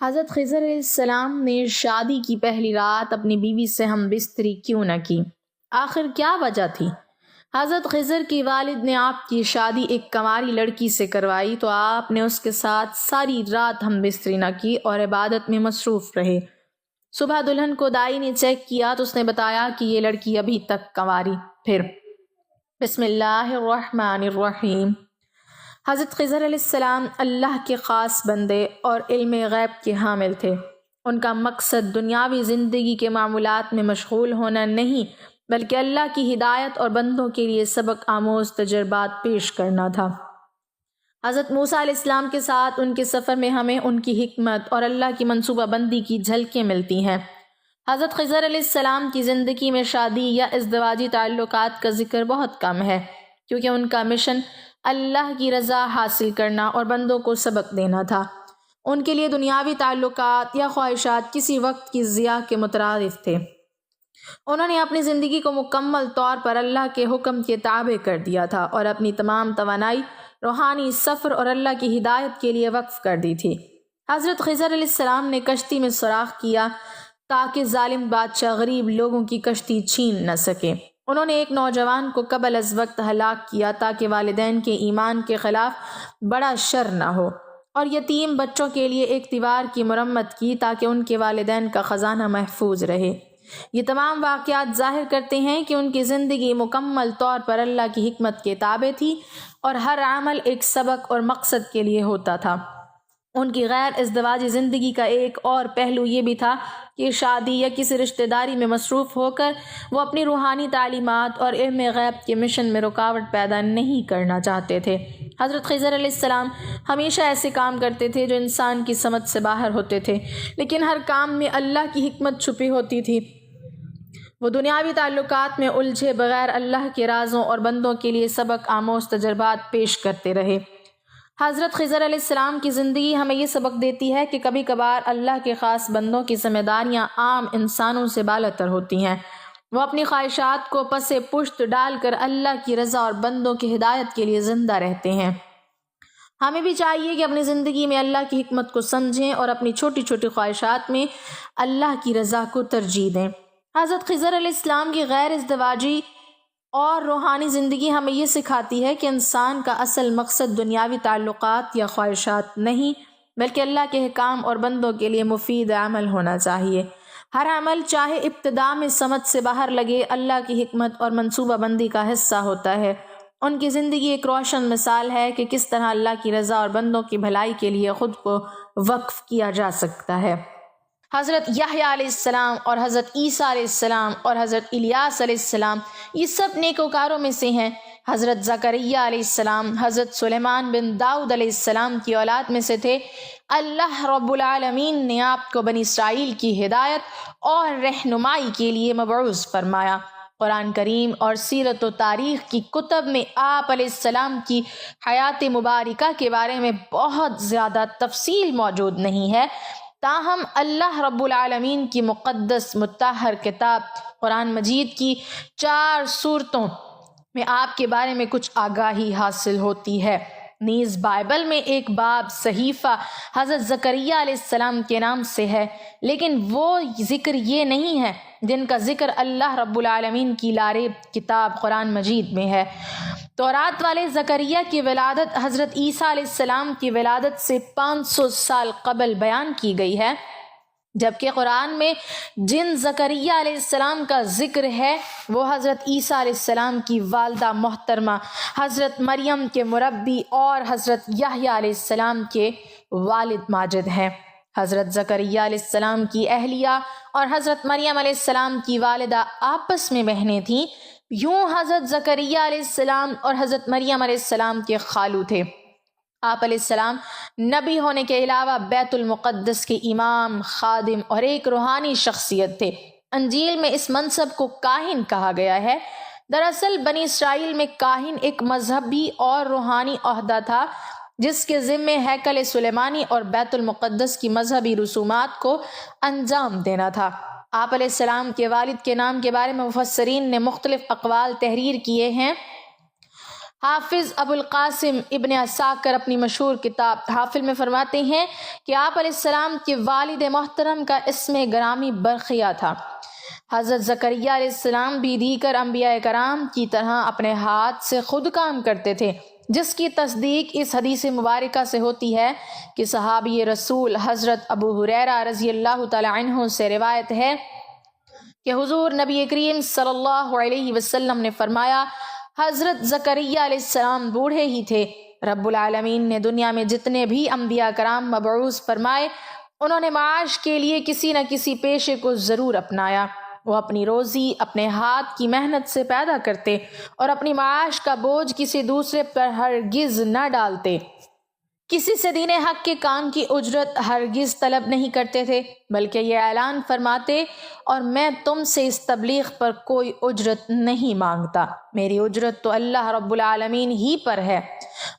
حضرت خضر علیہ السلام نے شادی کی پہلی رات اپنی بیوی سے ہم بستری کیوں نہ کی؟ آخر کیا وجہ تھی؟ حضرت خضر کی والد نے آپ کی شادی ایک کنواری لڑکی سے کروائی تو آپ نے اس کے ساتھ ساری رات ہم بستری نہ کی اور عبادت میں مصروف رہے۔ صبح دلہن کو دائی نے چیک کیا تو اس نے بتایا کہ یہ لڑکی ابھی تک کنواری۔ پھر بسم اللہ الرحمن الرحیم۔ حضرت خضر علیہ السلام اللہ کے خاص بندے اور علم غیب کے حامل تھے۔ ان کا مقصد دنیاوی زندگی کے معمولات میں مشغول ہونا نہیں بلکہ اللہ کی ہدایت اور بندوں کے لیے سبق آموز تجربات پیش کرنا تھا۔ حضرت موسیٰ علیہ السلام کے ساتھ ان کے سفر میں ہمیں ان کی حکمت اور اللہ کی منصوبہ بندی کی جھلکیں ملتی ہیں۔ حضرت خضر علیہ السلام کی زندگی میں شادی یا ازدواجی تعلقات کا ذکر بہت کم ہے کیونکہ ان کا مشن اللہ کی رضا حاصل کرنا اور بندوں کو سبق دینا تھا۔ ان کے لیے دنیاوی تعلقات یا خواہشات کسی وقت کی ضیاع کے مترادف تھے۔ انہوں نے اپنی زندگی کو مکمل طور پر اللہ کے حکم کے تابع کر دیا تھا اور اپنی تمام توانائی روحانی سفر اور اللہ کی ہدایت کے لیے وقف کر دی تھی۔ حضرت خضر علیہ السلام نے کشتی میں سوراخ کیا تاکہ ظالم بادشاہ غریب لوگوں کی کشتی چھین نہ سکے۔ انہوں نے ایک نوجوان کو قبل از وقت ہلاک کیا تاکہ والدین کے ایمان کے خلاف بڑا شر نہ ہو، اور یتیم بچوں کے لیے ایک دیوار کی مرمت کی تاکہ ان کے والدین کا خزانہ محفوظ رہے۔ یہ تمام واقعات ظاہر کرتے ہیں کہ ان کی زندگی مکمل طور پر اللہ کی حکمت کے تابع تھی اور ہر عمل ایک سبق اور مقصد کے لیے ہوتا تھا۔ ان کی غیر ازدواجی زندگی کا ایک اور پہلو یہ بھی تھا کہ شادی یا کسی رشتہ داری میں مصروف ہو کر وہ اپنی روحانی تعلیمات اور علم غیب کے مشن میں رکاوٹ پیدا نہیں کرنا چاہتے تھے۔ حضرت خضر علیہ السلام ہمیشہ ایسے کام کرتے تھے جو انسان کی سمجھ سے باہر ہوتے تھے، لیکن ہر کام میں اللہ کی حکمت چھپی ہوتی تھی۔ وہ دنیاوی تعلقات میں الجھے بغیر اللہ کے رازوں اور بندوں کے لیے سبق آموز تجربات پیش کرتے رہے۔ حضرت خضر علیہ السلام کی زندگی ہمیں یہ سبق دیتی ہے کہ کبھی کبھار اللہ کے خاص بندوں کی ذمہ داریاں عام انسانوں سے بالاتر ہوتی ہیں۔ وہ اپنی خواہشات کو پس پشت ڈال کر اللہ کی رضا اور بندوں کی ہدایت کے لیے زندہ رہتے ہیں۔ ہمیں بھی چاہیے کہ اپنی زندگی میں اللہ کی حکمت کو سمجھیں اور اپنی چھوٹی چھوٹی خواہشات میں اللہ کی رضا کو ترجیح دیں۔ حضرت خضر علیہ السلام کی غیر ازدواجی اور روحانی زندگی ہمیں یہ سکھاتی ہے کہ انسان کا اصل مقصد دنیاوی تعلقات یا خواہشات نہیں بلکہ اللہ کے احکام اور بندوں کے لیے مفید عمل ہونا چاہیے۔ ہر عمل چاہے ابتدا میں سمجھ سے باہر لگے، اللہ کی حکمت اور منصوبہ بندی کا حصہ ہوتا ہے۔ ان کی زندگی ایک روشن مثال ہے کہ کس طرح اللہ کی رضا اور بندوں کی بھلائی کے لیے خود کو وقف کیا جا سکتا ہے۔ حضرت یحییٰ علیہ السلام اور حضرت عیسیٰ علیہ السلام اور حضرت الیاس علیہ السلام یہ سب نیکوکاروں میں سے ہیں۔ حضرت زکریا علیہ السلام حضرت سلیمان بن داؤد علیہ السلام کی اولاد میں سے تھے۔ اللہ رب العالمین نے آپ کو بنی اسرائیل کی ہدایت اور رہنمائی کے لیے مبعوث فرمایا۔ قرآن کریم اور سیرت و تاریخ کی کتب میں آپ علیہ السلام کی حیات مبارکہ کے بارے میں بہت زیادہ تفصیل موجود نہیں ہے، تاہم اللہ رب العالمین کی مقدس مطہر کتاب قرآن مجید کی 4 سورتوں میں آپ کے بارے میں کچھ آگاہی حاصل ہوتی ہے۔ نیز بائبل میں ایک باب صحیفہ حضرت زکریا علیہ السلام کے نام سے ہے، لیکن وہ ذکر یہ نہیں ہے جن کا ذکر اللہ رب العالمین کی لاریب کتاب قرآن مجید میں ہے۔ تورات والے زکریا کی ولادت حضرت عیسیٰ علیہ السلام کی ولادت سے 500 سال قبل بیان کی گئی ہے، جبکہ قرآن میں جن زکریا علیہ السلام کا ذکر ہے وہ حضرت عیسیٰ علیہ السلام کی والدہ محترمہ حضرت مریم کے مربی اور حضرت یحییٰ علیہ السلام کے والد ماجد ہیں۔ حضرت زکریا علیہ السلام کی اہلیہ اور حضرت مریم علیہ السلام کی والدہ آپس میں بہنیں تھیں۔ یوں حضرت زکریا علیہ السلام اور حضرت مریم علیہ السلام کے خالو تھے۔ آپ علیہ السلام نبی ہونے کے علاوہ بیت المقدس کے امام، خادم اور ایک روحانی شخصیت تھے۔ انجیل میں اس منصب کو کاہن کہا گیا ہے۔ دراصل بنی اسرائیل میں کاہن ایک مذہبی اور روحانی عہدہ تھا جس کے ذمے ہیکل سلیمانی اور بیت المقدس کی مذہبی رسومات کو انجام دینا تھا۔ آپ علیہ السلام کے والد کے نام کے بارے میں مفسرین نے مختلف اقوال تحریر کیے ہیں۔ حافظ ابو القاسم ابن عساکر اپنی مشہور کتاب حافل میں فرماتے ہیں کہ آپ علیہ السلام کے والد محترم کا اسم گرامی برقیہ تھا۔ حضرت زکریہ علیہ السلام بھی دیگر انبیاء کرام کی طرح اپنے ہاتھ سے خود کام کرتے تھے، جس کی تصدیق اس حدیث مبارکہ سے ہوتی ہے کہ صحابی رسول حضرت ابو ہریرہ رضی اللہ تعالی عنہ سے روایت ہے کہ حضور نبی کریم صلی اللہ علیہ وسلم نے فرمایا، حضرت زکریہ علیہ السلام بوڑھے ہی تھے، رب العالمین نے دنیا میں جتنے بھی انبیاء کرام مبعوث فرمائے انہوں نے معاش کے لیے کسی نہ کسی پیشے کو ضرور اپنایا۔ وہ اپنی روزی اپنے ہاتھ کی محنت سے پیدا کرتے اور اپنی معاش کا بوجھ کسی دوسرے پر ہرگز نہ ڈالتے، کسی سے دین حق کے کام کی اجرت ہرگز طلب نہیں کرتے تھے، بلکہ یہ اعلان فرماتے، اور میں تم سے اس تبلیغ پر کوئی اجرت نہیں مانگتا، میری اجرت تو اللہ رب العالمین ہی پر ہے۔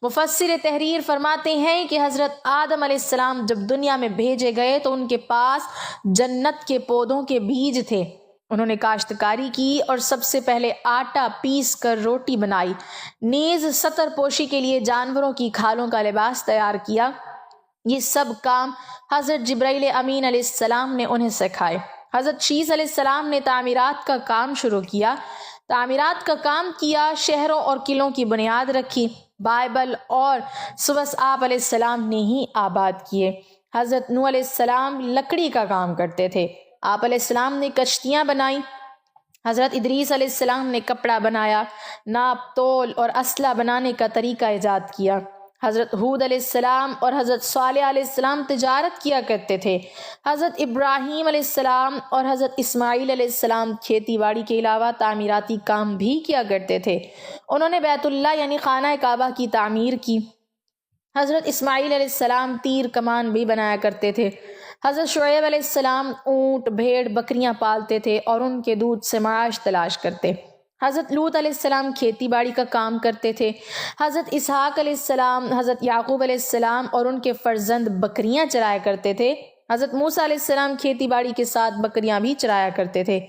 مفسر تحریر فرماتے ہیں کہ حضرت آدم علیہ السلام جب دنیا میں بھیجے گئے تو ان کے پاس جنت کے پودوں کے بیج تھے، انہوں نے کاشتکاری کی اور سب سے پہلے آٹا پیس کر روٹی بنائی، نیز ستر پوشی کے لیے جانوروں کی کھالوں کا لباس تیار کیا۔ یہ سب کام حضرت جبرائیل امین علیہ السلام نے انہیں سکھائے۔ حضرت شیس علیہ السلام نے تعمیرات کا کام شروع کیا، شہروں اور قلعوں کی بنیاد رکھی، بائبل اور سوس آپ علیہ السلام نے ہی آباد کیے۔ حضرت نوح علیہ السلام لکڑی کا کام کرتے تھے، آپ علیہ السلام نے کشتیاں بنائیں۔ حضرت ادریس علیہ السلام نے کپڑا بنایا، ناپ تول اور اسلحہ بنانے کا طریقہ ایجاد کیا۔ حضرت ہود علیہ السلام اور حضرت صالح علیہ السلام تجارت کیا کرتے تھے۔ حضرت ابراہیم علیہ السلام اور حضرت اسماعیل علیہ السلام کھیتی باڑی کے علاوہ تعمیراتی کام بھی کیا کرتے تھے، انہوں نے بیت اللہ یعنی خانہ کعبہ کی تعمیر کی۔ حضرت اسماعیل علیہ السلام تیر کمان بھی بنایا کرتے تھے۔ حضرت شعیب علیہ السلام اونٹ بھیڑ بکریاں پالتے تھے اور ان کے دودھ سے معاش تلاش کرتے۔ حضرت لوط علیہ السلام کھیتی باڑی کا کام کرتے تھے۔ حضرت اسحاق علیہ السلام، حضرت یعقوب علیہ السلام اور ان کے فرزند بکریاں چرایا کرتے تھے۔ حضرت موسیٰ علیہ السلام کھیتی باڑی کے ساتھ بکریاں بھی چرایا کرتے تھے۔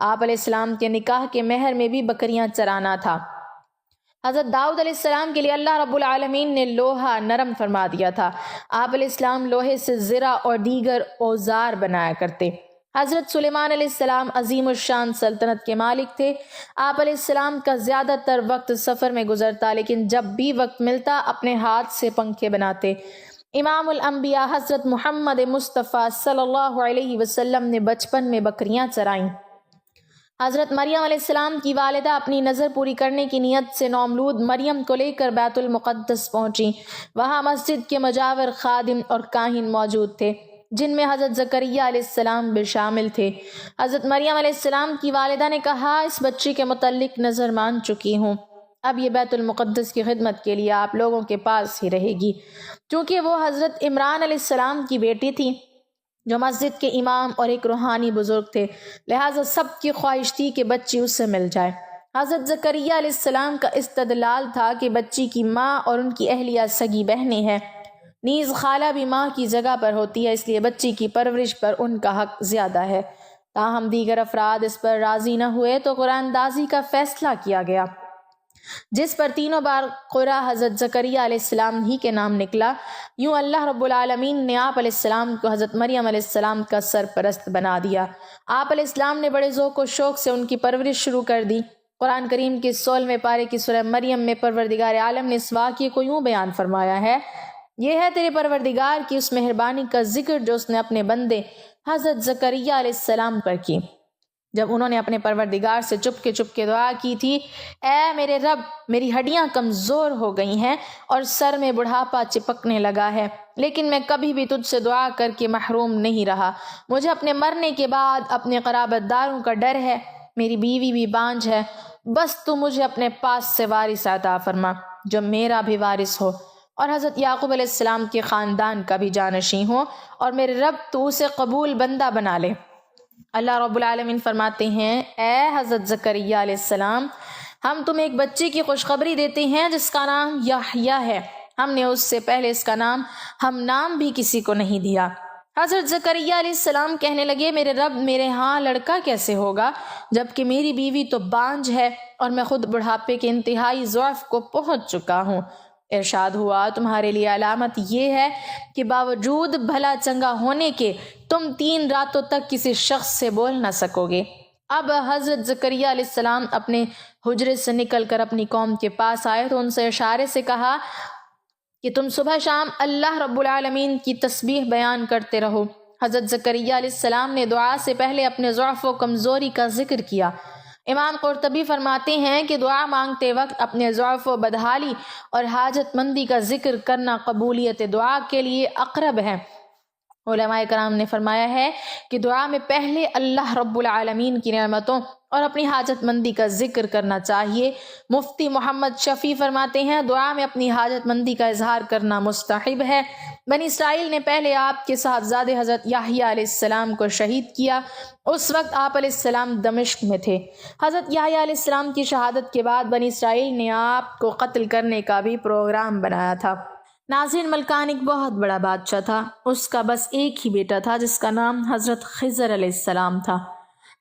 آپ علیہ السلام کے نکاح کے مہر میں بھی بکریاں چرانا تھا۔ حضرت داؤد علیہ السلام کے لیے اللہ رب العالمین نے لوہا نرم فرما دیا تھا، آپ علیہ السلام لوہے سے زرہ اور دیگر اوزار بنایا کرتے۔ حضرت سلیمان علیہ السلام عظیم الشان سلطنت کے مالک تھے، آپ علیہ السلام کا زیادہ تر وقت سفر میں گزرتا، لیکن جب بھی وقت ملتا اپنے ہاتھ سے پنکھے بناتے۔ امام الانبیاء حضرت محمد مصطفیٰ صلی اللہ علیہ وسلم نے بچپن میں بکریاں چرائیں۔ حضرت مریم علیہ السلام کی والدہ اپنی نظر پوری کرنے کی نیت سے نومولود مریم کو لے کر بیت المقدس پہنچیں۔ وہاں مسجد کے مجاور خادم اور کاہن موجود تھے، جن میں حضرت زکریا علیہ السلام بھی شامل تھے۔ حضرت مریم علیہ السلام کی والدہ نے کہا، اس بچی کے متعلق نظر مان چکی ہوں، اب یہ بیت المقدس کی خدمت کے لیے آپ لوگوں کے پاس ہی رہے گی، کیونکہ وہ حضرت عمران علیہ السلام کی بیٹی تھی جو مسجد کے امام اور ایک روحانی بزرگ تھے، لہٰذا سب کی خواہش تھی کہ بچی اس سے مل جائے۔ حضرت زکریا علیہ السلام کا استدلال تھا کہ بچی کی ماں اور ان کی اہلیہ سگی بہنیں ہیں، نیز خالہ بھی ماں کی جگہ پر ہوتی ہے، اس لیے بچی کی پرورش پر ان کا حق زیادہ ہے۔ تاہم دیگر افراد اس پر راضی نہ ہوئے تو قرآن دازی کا فیصلہ کیا گیا، جس پر تینوں بار قرآ حضرت زکریہ علیہ السلام ہی کے نام نکلا۔ یوں اللہ رب العالمین نے آپ علیہ السلام کو حضرت مریم علیہ السلام کا سرپرست بنا دیا۔ آپ علیہ السلام نے بڑے ذوق و شوق سے ان کی پرورش شروع کر دی۔ قرآن کریم کے 16ویں پارے کی سورہ مریم میں پروردگار عالم نے اس واقعے کو یوں بیان فرمایا ہے، یہ ہے تیرے پروردگار کی اس مہربانی کا ذکر جو اس نے اپنے بندے حضرت زکریہ علیہ السلام پر کی، جب انہوں نے اپنے پروردگار سے چپ کے دعا کی تھی، اے میرے رب، میری ہڈیاں کمزور ہو گئی ہیں اور سر میں بڑھاپا چپکنے لگا ہے، لیکن میں کبھی بھی تجھ سے دعا کر کے محروم نہیں رہا۔ مجھے اپنے مرنے کے بعد اپنے قرابت داروں کا ڈر ہے، میری بیوی بھی بانجھ ہے، بس تو مجھے اپنے پاس سے وارث عطا فرما جو میرا بھی وارث ہو اور حضرت یعقوب علیہ السلام کے خاندان کا بھی جانشین ہو، اور میرے رب تو اسے قبول بندہ بنا لے۔ اللہ رب العالمین فرماتے ہیں، اے حضرت زکریا علیہ السلام، ہم تمہیں ایک بچے کی خوشخبری دیتے ہیں جس کا نام یحییٰ ہے۔ ہم نے اس سے پہلے اس کا نام ہم نام بھی کسی کو نہیں دیا۔ حضرت زکریا علیہ السلام کہنے لگے میرے رب میرے ہاں لڑکا کیسے ہوگا جبکہ میری بیوی تو بانجھ ہے اور میں خود بڑھاپے کے انتہائی ضعف کو پہنچ چکا ہوں۔ ارشاد ہوا تمہارے لیے علامت یہ ہے کہ باوجود بھلا چنگا ہونے کے تم 3 راتوں تک کسی شخص سے بول نہ سکو گے۔ اب حضرت زکریا علیہ السلام اپنے حجرے سے نکل کر اپنی قوم کے پاس آئے تو ان سے اشارے سے کہا کہ تم صبح شام اللہ رب العالمین کی تسبیح بیان کرتے رہو۔ حضرت زکریا علیہ السلام نے دعا سے پہلے اپنے ضعف و کمزوری کا ذکر کیا۔ امام قرطبی فرماتے ہیں کہ دعا مانگتے وقت اپنے ضعف و بدحالی اور حاجت مندی کا ذکر کرنا قبولیت دعا کے لیے اقرب ہے۔ علماء کرام نے فرمایا ہے کہ دعا میں پہلے اللہ رب العالمین کی نعمتوں اور اپنی حاجت مندی کا ذکر کرنا چاہیے۔ مفتی محمد شفیع فرماتے ہیں دعا میں اپنی حاجت مندی کا اظہار کرنا مستحب ہے۔ بنی اسرائیل نے پہلے آپ کے صاحبزادے حضرت یحییٰ علیہ السلام کو شہید کیا۔ اس وقت آپ علیہ السلام دمشق میں تھے۔ حضرت یحییٰ علیہ السلام کی شہادت کے بعد بنی اسرائیل نے آپ کو قتل کرنے کا بھی پروگرام بنایا تھا۔ ناظرین، ملکان ایک بہت بڑا بادشاہ تھا۔ اس کا بس ایک ہی بیٹا تھا جس کا نام حضرت خضر علیہ السلام تھا۔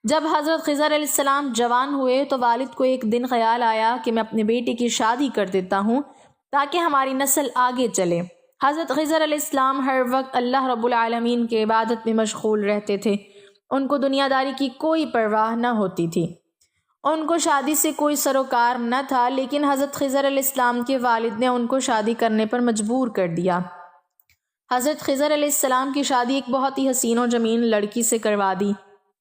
جب حضرت خضر علیہ السلام جوان ہوئے تو والد کو ایک دن خیال آیا کہ میں اپنے بیٹے کی شادی کر دیتا ہوں تاکہ ہماری نسل آگے چلے۔ حضرت خضر علیہ السلام ہر وقت اللہ رب العالمین کے عبادت میں مشغول رہتے تھے۔ ان کو دنیا داری کی کوئی پرواہ نہ ہوتی تھی۔ ان کو شادی سے کوئی سروکار نہ تھا، لیکن حضرت خضر علیہ السلام کے والد نے ان کو شادی کرنے پر مجبور کر دیا۔ حضرت خضر علیہ السلام کی شادی ایک بہت ہی حسین و جمیل لڑکی سے کروا دی۔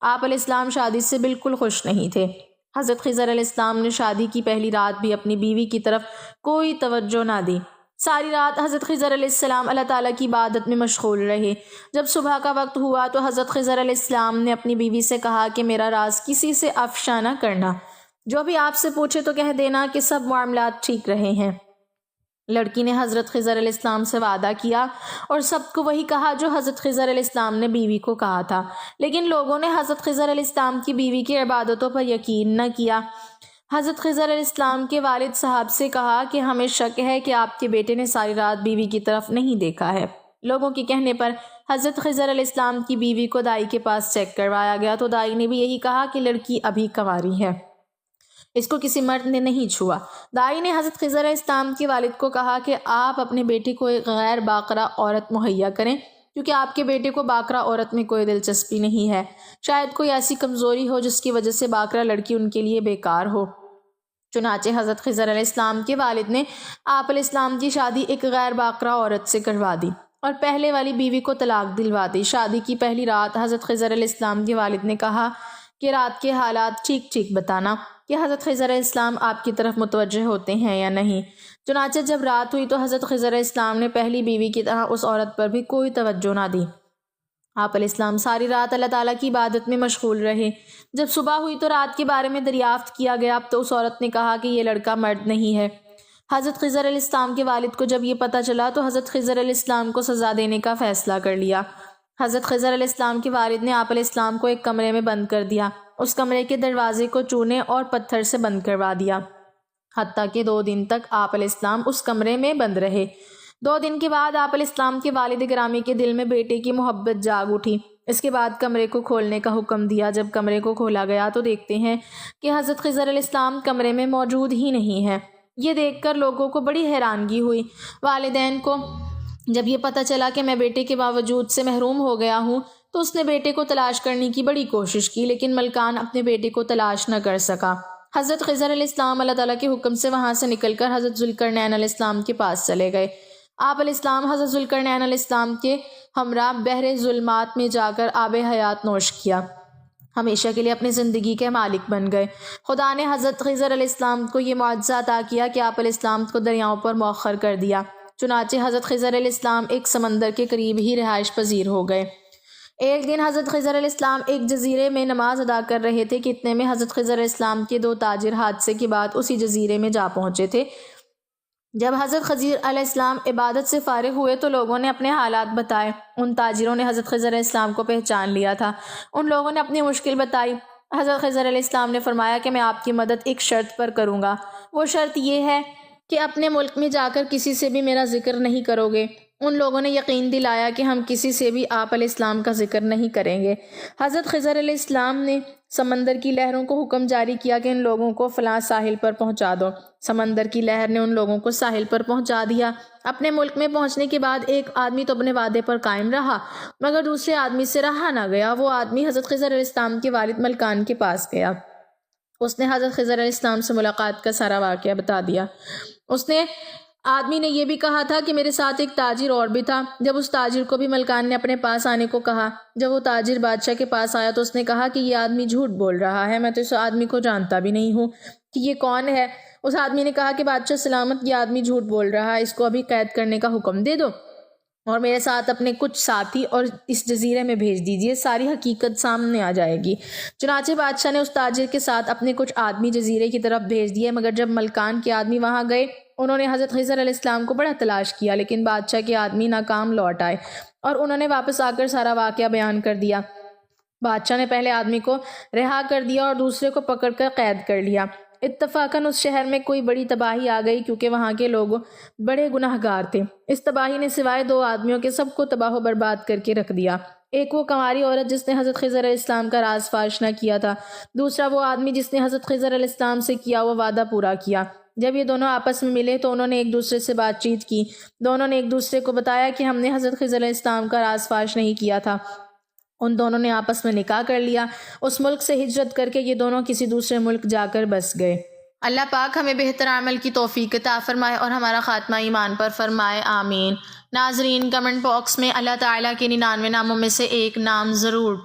آپ علیہ السلام شادی سے بالکل خوش نہیں تھے۔ حضرت خضر علیہ السلام نے شادی کی پہلی رات بھی اپنی بیوی کی طرف کوئی توجہ نہ دی۔ ساری رات حضرت خضر علیہ السلام اللہ تعالیٰ کی عبادت میں مشغول رہے۔ جب صبح کا وقت ہوا تو حضرت خضر علیہ السلام نے اپنی بیوی سے کہا کہ میرا راز کسی سے افشا نہ کرنا، جو بھی آپ سے پوچھے تو کہہ دینا کہ سب معاملات ٹھیک رہے ہیں۔ لڑکی نے حضرت خضر علیہ السلام سے وعدہ کیا اور سب کو وہی کہا جو حضرت خضر علیہ السلام نے بیوی کو کہا تھا، لیکن لوگوں نے حضرت خضر علیہ السلام کی بیوی کی عبادتوں پر یقین نہ کیا۔ حضرت خضر علیہ السلام کے والد صاحب سے کہا کہ ہمیں شک ہے کہ آپ کے بیٹے نے ساری رات بیوی کی طرف نہیں دیکھا ہے۔ لوگوں کے کہنے پر حضرت خضر علیہ السلام کی بیوی کو دائی کے پاس چیک کروایا گیا تو دائی نے بھی یہی کہا کہ لڑکی ابھی کنواری ہے، اس کو کسی مرد نے نہیں چھوا۔ دائی نے حضرت خضر علیہ السلام کے والد کو کہا کہ آپ اپنے بیٹے کو ایک غیر باقرہ عورت مہیا کریں، کیونکہ آپ کے بیٹے کو باقرہ عورت میں کوئی دلچسپی نہیں ہے۔ شاید کوئی ایسی کمزوری ہو جس کی وجہ سے باقرہ لڑکی ان کے لیے بیکار ہو۔ چنانچہ حضرت خضر علیہ السلام کے والد نے آپ علیہ السلام کی شادی ایک غیر باقرہ عورت سے کروا دی اور پہلے والی بیوی کو طلاق دلوا دی۔ شادی کی پہلی رات حضرت خضر علیہ السلام کے والد نے کہا کہ رات کے حالات ٹھیک ٹھیک بتانا کہ حضرت خضر علیہ السلام آپ کی طرف متوجہ ہوتے ہیں یا نہیں۔ چنانچہ جب رات ہوئی تو حضرت خضر علیہ السلام نے پہلی بیوی کی طرح اس عورت پر بھی کوئی توجہ نہ دی۔ آپ علیہ السلام ساری رات اللہ تعالیٰ کی عبادت میں مشغول رہے۔ جب صبح ہوئی تو رات کے بارے میں دریافت کیا گیا تو اس عورت نے کہا کہ یہ لڑکا مرد نہیں ہے۔ حضرت خضر علیہ السلام کے والد کو جب یہ پتہ چلا تو حضرت خضر علیہ السلام کو سزا دینے کا فیصلہ کر لیا۔ حضرت خضر علیہ السلام کے والد نے آپ علیہ السلام کو ایک کمرے میں بند کر دیا۔ اس کمرے کے دروازے کو چونے اور پتھر سے بند کروا دیا، حتیٰ کہ 2 دن تک آپ علیہ السلام اس کمرے میں بند رہے۔ 2 دن کے بعد آپ علیہ السلام کے والد گرامی کے دل میں بیٹے کی محبت جاگ اٹھی۔ اس کے بعد کمرے کو کھولنے کا حکم دیا۔ جب کمرے کو کھولا گیا تو دیکھتے ہیں کہ حضرت خضر علیہ السلام کمرے میں موجود ہی نہیں ہے۔ یہ دیکھ کر لوگوں کو بڑی حیرانگی ہوئی۔ والدین کو جب یہ پتہ چلا کہ میں بیٹے کے باوجود سے محروم ہو گیا ہوں تو اس نے بیٹے کو تلاش کرنے کی بڑی کوشش کی، لیکن ملکان اپنے بیٹے کو تلاش نہ کر سکا۔ حضرت خضر علیہ السلام اللہ تعالیٰ کے حکم سے وہاں سے نکل کر حضرت ذوالقرنین علیہ السلام کے پاس چلے گئے۔ آپ علیہ السلام حضرت ذوالقرنین علیہ السلام کے ہمراہ بحر ظلمات میں جا کر آب حیات نوش کیا، ہمیشہ کے لیے اپنی زندگی کے مالک بن گئے۔ خدا نے حضرت خضر علیہ السلام کو یہ معجزہ عطا کیا کہ آپ علیہ السلام کو دریاؤں پر مؤخر کر دیا۔ چنانچہ حضرت خضر علیہ السلام ایک سمندر کے قریب ہی رہائش پذیر ہو گئے۔ ایک دن حضرت خضر علیہ السلام ایک جزیرے میں نماز ادا کر رہے تھے کہ اتنے میں حضرت خضر علیہ السلام کے 2 تاجر حادثے کے بعد اسی جزیرے میں جا پہنچے تھے۔ جب حضرت خضر علیہ السلام عبادت سے فارغ ہوئے تو لوگوں نے اپنے حالات بتائے۔ ان تاجروں نے حضرت خضر علیہ السلام کو پہچان لیا تھا۔ ان لوگوں نے اپنی مشکل بتائی۔ حضرت خضر علیہ السلام نے فرمایا کہ میں آپ کی مدد ایک شرط پر کروں گا۔ وہ شرط یہ ہے کہ اپنے ملک میں جا کر کسی سے بھی میرا ذکر نہیں کرو گے۔ ان لوگوں نے یقین دلایا کہ ہم کسی سے بھی آپ علیہ السلام کا ذکر نہیں کریں گے۔ حضرت خضر علیہ السلام نے سمندر کی لہروں کو حکم جاری کیا کہ ان لوگوں کو فلاں ساحل پر پہنچا دو۔ سمندر کی لہر نے ان لوگوں کو ساحل پر پہنچا دیا۔ اپنے ملک میں پہنچنے کے بعد ایک آدمی تو اپنے وعدے پر قائم رہا مگر دوسرے آدمی سے رہا نہ گیا۔ وہ آدمی حضرت خضر علیہ السلام کے والد ملکان کے پاس گیا۔ اس نے حضرت خضر علیہ السلام سے ملاقات کا سارا واقعہ بتا دیا۔ آدمی نے یہ بھی کہا تھا کہ میرے ساتھ ایک تاجر اور بھی تھا۔ جب اس تاجر کو بھی ملکان نے اپنے پاس آنے کو کہا، جب وہ تاجر بادشاہ کے پاس آیا تو اس نے کہا کہ یہ آدمی جھوٹ بول رہا ہے، میں تو اس آدمی کو جانتا بھی نہیں ہوں کہ یہ کون ہے۔ اس آدمی نے کہا کہ بادشاہ سلامت، یہ آدمی جھوٹ بول رہا ہے، اس کو ابھی قید کرنے کا حکم دے دو اور میرے ساتھ اپنے کچھ ساتھی اور اس جزیرے میں بھیج دیجئے، ساری حقیقت سامنے آ جائے گی۔ چنانچہ بادشاہ نے اس تاجر کے ساتھ اپنے کچھ آدمی جزیرے کی طرف بھیج دیے، مگر جب ملکان کے آدمی وہاں گئے انہوں نے حضرت خضر علیہ السلام کو بڑا تلاش کیا، لیکن بادشاہ کے آدمی ناکام لوٹ آئے اور انہوں نے واپس آ کر سارا واقعہ بیان کر دیا۔ بادشاہ نے پہلے آدمی کو رہا کر دیا اور دوسرے کو پکڑ کر قید کر لیا۔ اتفاقاً اس شہر میں کوئی بڑی تباہی آ گئی کیونکہ وہاں کے لوگ بڑے گناہ گار تھے۔ اس تباہی نے سوائے 2 آدمیوں کے سب کو تباہ و برباد کر کے رکھ دیا۔ ایک وہ کنواری عورت جس نے حضرت خضر علیہ السلام کا راز فاش نہ کیا تھا، دوسرا وہ آدمی جس نے حضرت خضر علیہ السلام سے کیا وہ وعدہ پورا کیا۔ جب یہ دونوں آپس میں ملے تو انہوں نے ایک دوسرے سے بات چیت کی۔ دونوں نے ایک دوسرے کو بتایا کہ ہم نے حضرت خضر علیہ السلام کا راز فاش نہیں کیا تھا۔ ان دونوں نے آپس میں نکاح کر لیا۔ اس ملک سے ہجرت کر کے یہ دونوں کسی دوسرے ملک جا کر بس گئے۔ اللہ پاک ہمیں بہتر عمل کی توفیق عطا فرمائے اور ہمارا خاتمہ ایمان پر فرمائے، آمین۔ ناظرین، کمنٹ باکس میں اللہ تعالیٰ کے 99 ناموں میں سے ایک نام ضرور